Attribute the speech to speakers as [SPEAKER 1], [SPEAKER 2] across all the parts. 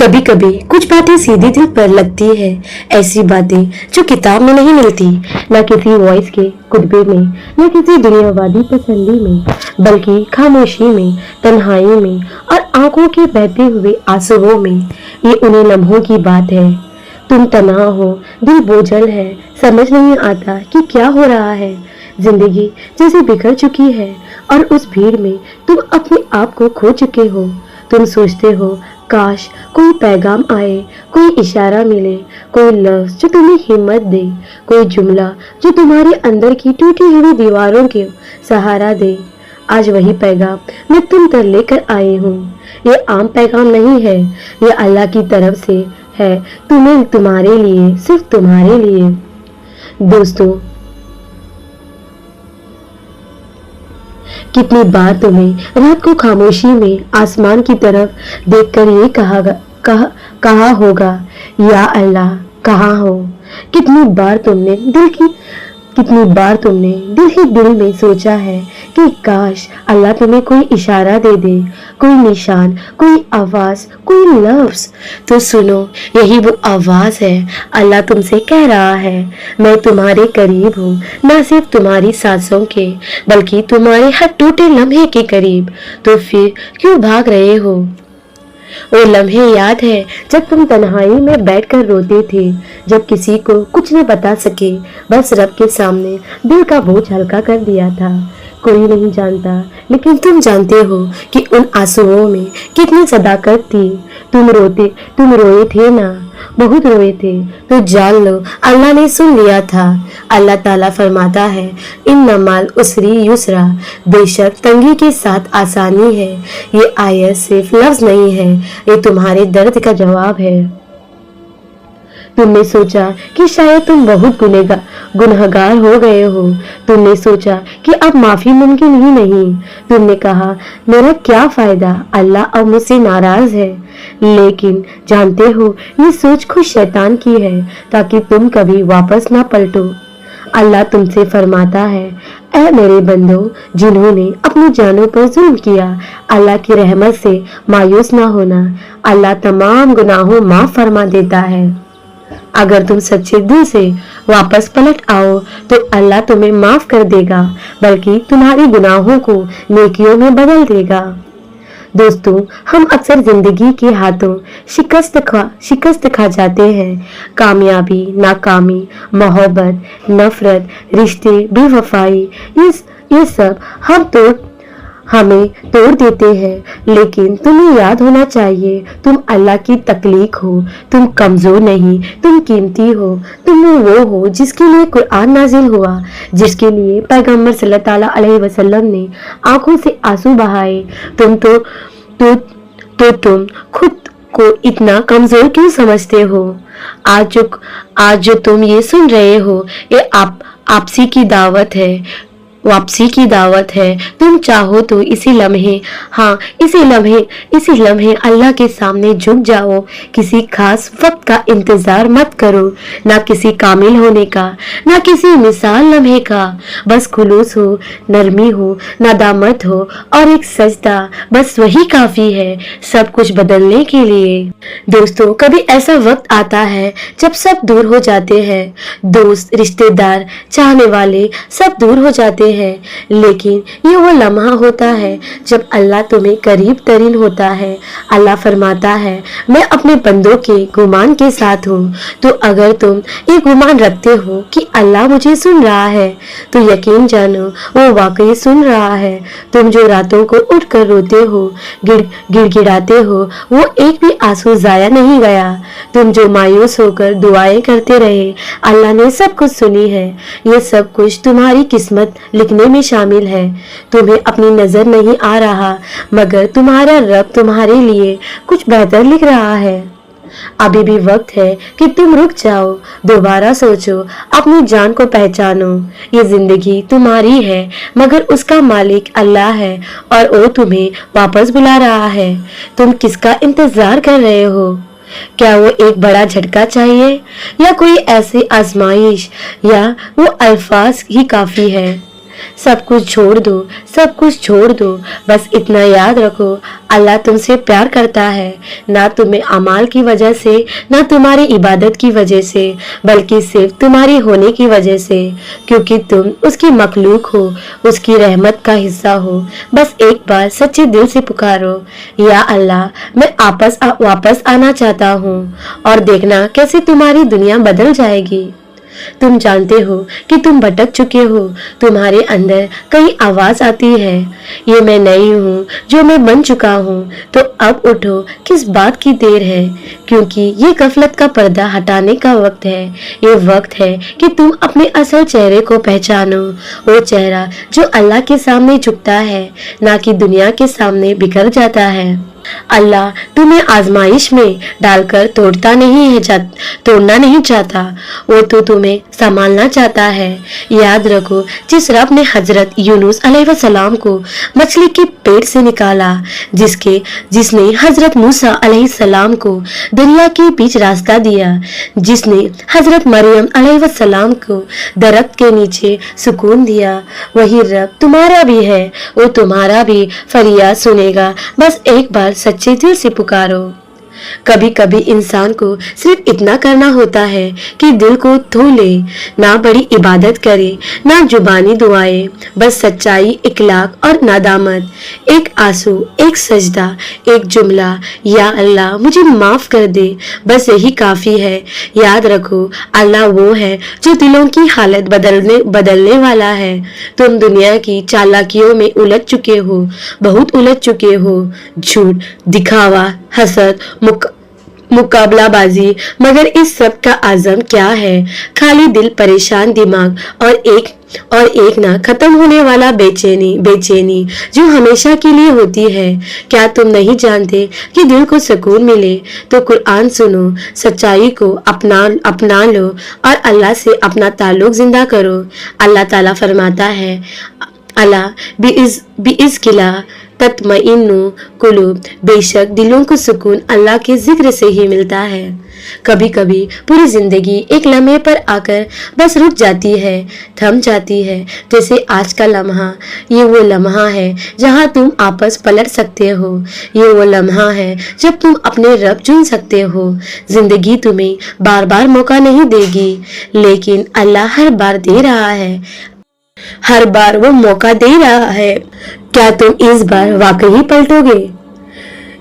[SPEAKER 1] कभी कभी कुछ बातें सीधी दिल पर लगती है, ऐसी बातें जो किताब में नहीं मिलती, न किसी वॉइस के कुतबे में, न किसी दुनियावादी तसल्ली में, बल्कि खामोशी में, तन्हाई में और आंखों के बहते हुए आंसुओं में। ये उन्हीं लम्हों की बात है। तुम तन्हा हो, दिल बोझल है, समझ नहीं आता कि क्या हो रहा है। जिंदगी जैसे बिखर चुकी है और उस भीड़ में तुम अपने आप को खो चुके हो। तुम सोचते हो काश कोई पैगाम आए, कोई इशारा मिले, कोई लफ्ज जो तुम्हें हिम्मत दे, कोई जुमला जो तुम्हारे अंदर की टूटी हुई दीवारों के सहारा दे। आज वही पैगाम मैं तुम तक लेकर आई हूँ। ये आम पैगाम नहीं है, ये अल्लाह की तरफ से है, तुम्हें, तुम्हारे लिए, सिर्फ तुम्हारे लिए। दोस्तों, कितनी बार तुम्हें रात को खामोशी में आसमान की तरफ देखकर ये कहा होगा, या अल्लाह कहाँ हो। कितनी बार तुमने दिल ही दिल में सोचा है कि काश अल्लाह तुम्हें कोई इशारा दे दे, कोई निशान, कोई आवाज, कोई लफ्ज। तो सुनो, यही वो आवाज है। अल्लाह तुमसे कह रहा है, मैं तुम्हारे करीब हूँ, न सिर्फ तुम्हारी सांसों के, बल्कि तुम्हारे हर टूटे लम्हे के करीब। तो फिर क्यों भाग रहे हो? वो लम्हे याद है जब तुम तन्हाई में बैठकर रोते थे, जब किसी को कुछ न बता सके, बस रब के सामने दिल का बोझ हल्का कर दिया था। कोई नहीं जानता, लेकिन तुम जानते हो कि उन आंसुओं में कितनी सदाकत थी। तुम रोए थे ना, बहुत रोए थे। तो जान लो, अल्लाह ने सुन लिया था। अल्लाह ताला फरमाता है, इन्ना माल उसरी युसरा, बेशक तंगी के साथ आसानी है। ये आयत सिर्फ लफ्ज नहीं है, ये तुम्हारे दर्द का जवाब है। तुमने सोचा कि शायद तुम बहुत गुनहगार हो गए हो। तुमने सोचा कि अब माफी मुमकिन ही नहीं। तुमने कहा, मेरा क्या फायदा, अल्लाह अब मुझसे नाराज है। लेकिन जानते हो, ये सोच खुद शैतान की है, ताकि तुम कभी वापस ना पलटो। अल्लाह तुमसे फरमाता है, ऐ मेरे बंदो जिन्होंने अपनी जानों पर जुल्म किया, अल्लाह की रहमत से मायूस ना होना। अल्लाह तमाम गुनाहों माफ फरमा देता है। अगर तुम सच्चे दिल से वापस पलट आओ तो अल्लाह तुम्हें माफ कर देगा, बल्कि तुम्हारी गुनाहों को नेकियों में बदल देगा। दोस्तों, हम अक्सर जिंदगी के हाथों शिकस्त खा जाते हैं। कामयाबी, नाकामी, मोहब्बत, नफरत, रिश्ते, बेवफाई, ये सब हमें तोड़ देते हैं। लेकिन तुम्हें याद होना चाहिए, तुम अल्लाह की तख्लीक हो। तुम कमजोर नहीं, तुम कीमती हो। तुम वो हो जिसके लिए कुरान नाजिल हुआ, जिसके लिए पैगंबर सल्लल्लाहु अलैहि वसल्लम ने आंखों से आंसू बहाए। तुम तुम खुद को इतना कमजोर क्यों समझते हो? आज जो तुम ये सुन रहे हो, ये वापसी की दावत है। तुम चाहो तो इसी लम्हे अल्लाह के सामने झुक जाओ। किसी खास वक्त का इंतजार मत करो, ना किसी कामिल होने का, ना किसी मिसाल लम्हे का। बस खुलूस हो, नरमी हो, नदामत हो और एक सजदा, बस वही काफी है सब कुछ बदलने के लिए। दोस्तों, कभी ऐसा वक्त आता है जब सब दूर हो जाते हैं, दोस्त, रिश्तेदार, चाहने वाले सब दूर हो जाते हैं। लेकिन ये वो लम्हा होता है जब अल्लाह तुम्हें करीब तरीन होता है। अल्लाह फरमाता है, मैं अपने बंदों के गुमान के साथ हूँ। तो अगर तुम ये गुमान रखते हो कि अल्लाह मुझे सुन रहा है, तो यकीन जानो वो वाकई सुन रहा है। तुम जो रातों को उठकर रोते हो, गिड़गिड़ाते हो, वो एक भी आंसू जाया नहीं गया। तुम जो मायूस होकर दुआएं करते रहे, अल्लाह ने सब कुछ सुनी है। ये सब कुछ तुम्हारी किस्मत लिखने में शामिल है। तुम्हें अपनी नजर नहीं आ रहा, मगर तुम्हारा रब तुम्हारे लिए कुछ बेहतर लिख रहा है। अभी भी वक्त है कि तुम रुक जाओ, दोबारा सोचो, अपनी जान को पहचानो। ये जिंदगी तुम्हारी है, मगर उसका मालिक अल्लाह है और वो तुम्हें वापस बुला रहा है। तुम किसका इंतजार कर रहे हो? क्या वो एक बड़ा झटका चाहिए, या कोई ऐसी आजमाइश, या वो अल्फाज ही काफी है? सब कुछ छोड़ दो, सब कुछ छोड़ दो। बस इतना याद रखो, अल्लाह तुमसे प्यार करता है, ना तुम्हें अमाल की वजह से, ना तुम्हारी इबादत की वजह से, बल्कि सिर्फ तुम्हारी होने की वजह से, क्योंकि तुम उसकी मखलूक हो, उसकी रहमत का हिस्सा हो। बस एक बार सच्चे दिल से पुकारो, या अल्लाह, मैं वापस आना चाहता हूँ, और देखना कैसे तुम्हारी दुनिया बदल जाएगी। तुम जानते हो कि तुम भटक चुके हो, तुम्हारे अंदर कई आवाज आती है, ये मैं नहीं हूँ जो मैं बन चुका हूँ। तो अब उठो, किस बात की देर है, क्योंकि ये गफलत का पर्दा हटाने का वक्त है। ये वक्त है कि तुम अपने असल चेहरे को पहचानो, वो चेहरा जो अल्लाह के सामने झुकता है, ना कि दुनिया के सामने बिखर जाता है। अल्लाह तुम्हें आजमाइश में डालकर तोड़ना नहीं चाहता, वो तो तुम्हें संभालना चाहता है। याद रखो, जिस रब ने हजरत यूनुस अलैहिस्सलाम को मछली के पेट से निकाला, जिसने हजरत मूसा अलैहिस्सलाम को दरिया के बीच रास्ता दिया, जिसने हजरत मरियम अलैहिस्सलाम को दरख्त के नीचे सुकून दिया, वही रब तुम्हारा भी है, वो तुम्हारा भी फरियाद सुनेगा। बस एक बार सच्चे दिल से पुकारो। कभी कभी इंसान को सिर्फ इतना करना होता है कि दिल को धो ले, ना बड़ी इबादत करे, ना जुबानी दुआएं, बस सच्चाई, इखलाक और नादामत। एक आंसू, एक सजदा, एक जुमला, या अल्लाह मुझे माफ कर दे, बस यही काफी है। याद रखो, अल्लाह वो है जो दिलों की हालत बदलने वाला है। तुम दुनिया की चालाकियों में उलझ चुके हो, बहुत उलझ चुके हो, झूठ, दिखावा, हसद, मुकाबलाबाजी, मगर इस सब का आजम क्या है? खाली दिल, परेशान दिमाग और एक ना खत्म होने वाला बेचैनी जो हमेशा के लिए होती है। क्या तुम नहीं जानते कि दिल को सुकून मिले तो कुरान सुनो, सच्चाई को अपना लो और अल्लाह से अपना ताल्लुक जिंदा करो। अल्लाह ताला फरमाता है, अला बिइज़्किल्ला तत्मइन्नु कुलूब, बेशक दिलों को सुकून अल्लाह के जिक्र से ही मिलता है। कभी कभी पूरी जिंदगी एक लम्हे पर आकर बस रुक जाती है, थम जाती है, जैसे आज का लम्हा। ये वो लम्हा है जहाँ तुम आपस पलट सकते हो, ये वो लम्हा है जब तुम अपने रब चुन सकते हो। जिंदगी तुम्हें बार बार मौका नहीं देगी, लेकिन अल्लाह हर बार दे रहा है, हर बार वो मौका दे रहा है। क्या तुम इस बार वाकई पलटोगे?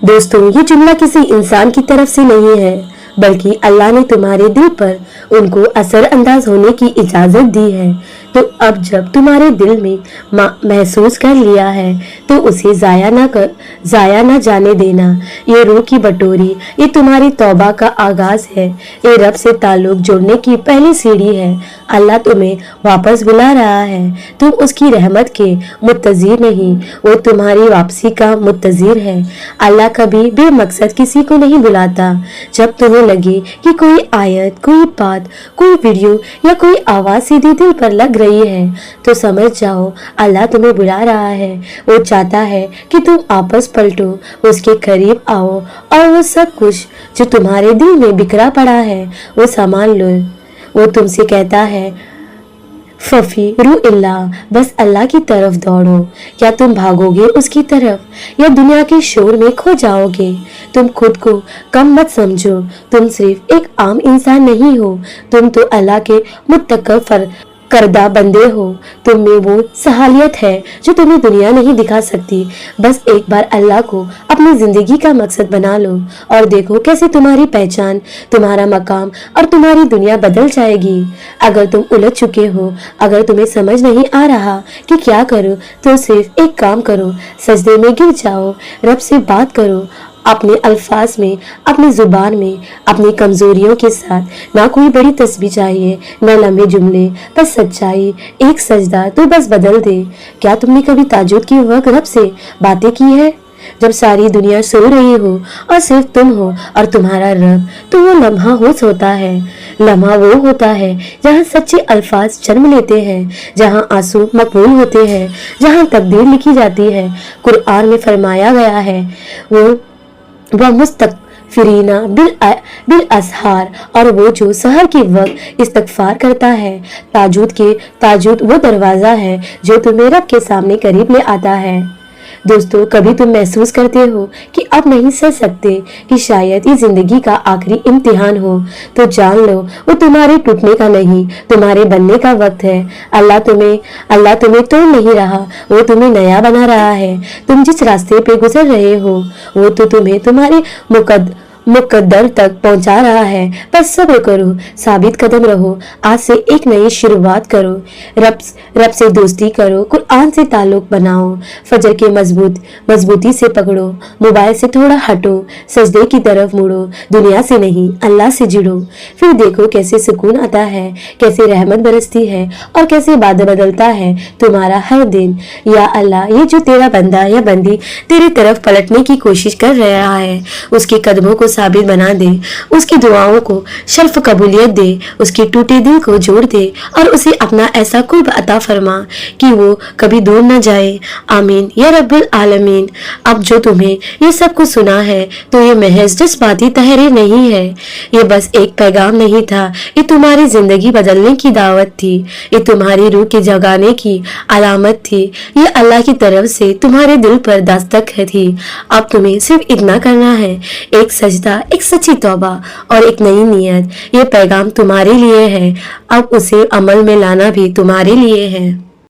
[SPEAKER 1] दोस्तों, ये जुमला किसी इंसान की तरफ से नहीं है, बल्कि अल्लाह ने तुम्हारे दिल पर उनको असर अंदाज होने की इजाजत दी है। तो अब जब तुम्हारे दिल में महसूस कर लिया है तो उसे जाया ना जाने देना। ये रूह की बटोरी, ये तुम्हारी तौबा का आगाज है, ये रब से ताल्लुक जोड़ने की पहली सीढ़ी है। अल्लाह तुम्हें वापस बुला रहा है, तुम उसकी रहमत के मुत्तज़िर नहीं, वो तुम्हारी वापसी का मुत्तज़िर है। अल्लाह कभी बेमकसद किसी को नहीं बुलाता। जब तुम्हें लगे कि कोई आयत, कोई बात, कोई वीडियो या कोई आवाज सीधे दिल पर लग रही है, तो समझ जाओ अल्लाह तुम्हें बुला रहा है। वो चाहता है कि तुम आपस पलटो, उसके करीब आओ और वो सब कुछ जो तुम्हारे दिल में बिखरा पड़ा है वो संभाल लो। वो तुमसे कहता है, फफी रू इल्ला, बस अल्लाह की तरफ दौड़ो। क्या तुम भागोगे उसकी तरफ या दुनिया के शोर में खो जाओगे? तुम खुद को कम मत समझो, तुम सिर्फ एक आम इंसान नहीं हो, तुम तो अल्लाह के मुत्तकफ़ करदा बंदे हो। तुम में वो सहालियत है जो तुम्हें दुनिया नहीं दिखा सकती। बस एक बार अल्लाह को अपनी जिंदगी का मकसद बना लो और देखो कैसे तुम्हारी पहचान, तुम्हारा मकाम और तुम्हारी दुनिया बदल जाएगी। अगर तुम उलझ चुके हो, अगर तुम्हें समझ नहीं आ रहा कि क्या करो, तो सिर्फ एक काम करो, सजदे में गिर जाओ, रब से बात करो, अपने अल्फाज में, अपनी जुबान में, अपनी कमजोरियों के साथ। ना कोई बड़ी तस्बीह चाहिए, ना लंबे जुमले, बस सच्चाई, एक सजदा तो बस बदल दे। क्या तुमने कभी ताज्जुद के वक्त रब से बातें की है? जब सारी दुनिया सो रही हो और सिर्फ तुम हो और तुम्हारा रब, तो वो लम्हा होता है। लम्हा वो होता है जहाँ सच्चे अल्फाज जन्म लेते हैं, जहाँ आंसू मकबूल होते हैं, जहाँ तकदीर लिखी जाती है। कुरान में फरमाया गया है, वह मुस्तगफिरीना बिल असहार, और वो जो सहर के वक्त इस्तगफार करता है। ताजुद वो दरवाजा है जो तुम्हें रब के सामने करीब ले आता है। दोस्तों, कभी तुम महसूस करते हो कि अब नहीं सह सकते, कि शायद ये जिंदगी का आखिरी इम्तिहान हो, तो जान लो वो तुम्हारे टूटने का नहीं, तुम्हारे बनने का वक्त है। अल्लाह तुम्हें तोड़ नहीं रहा, वो तुम्हें नया बना रहा है। तुम जिस रास्ते पे गुजर रहे हो वो तो तुम्हें तुम्हारे मुकद्दर तक पहुंचा रहा है। बस सब्र करो, साबित कदम रहो, आज से एक नई शुरुआत करो, रब से दोस्ती करो, कुरान से ताल्लुक बनाओ, फजर के मजबूती से पकड़ो, मोबाइल से थोड़ा हटो, सजदे की तरफ मुड़ो, दुनिया से नहीं अल्लाह से जुड़ो। फिर देखो कैसे सुकून आता है, कैसे रहमत बरसती है और कैसे बदलता है तुम्हारा हर दिन। या अल्लाह, ये जो तेरा बंदा या बंदी तेरी तरफ पलटने की कोशिश कर रहा है, उसके कदमों को साबित बना दे, उसकी दुआओं को शर्फ कबूलियत दे, उसके टूटे दिल को जोड़ दे और उसे अपना ऐसा कुर्ब अता फरमा कि वो कभी दूर न जाए। आमीन या रब्बिल आलमीन। अब जो तुम्हें ये सब कुछ सुना है तो ये महज जज्बाती तहरीर नहीं है, ये बस एक पैगाम नहीं था, ये तुम्हारी जिंदगी बदलने की दावत थी, ये तुम्हारी रूह के जगाने की अलामत थी, ये अल्लाह की तरफ से तुम्हारे दिल पर दस्तक थी। अब तुम्हें सिर्फ इतना करना है, एक सजदा, एक सच्ची तौबा और एक नई नियत। ये पैगाम तुम्हारे लिए है, अब उसे अमल में लाना भी तुम्हारे लिए है।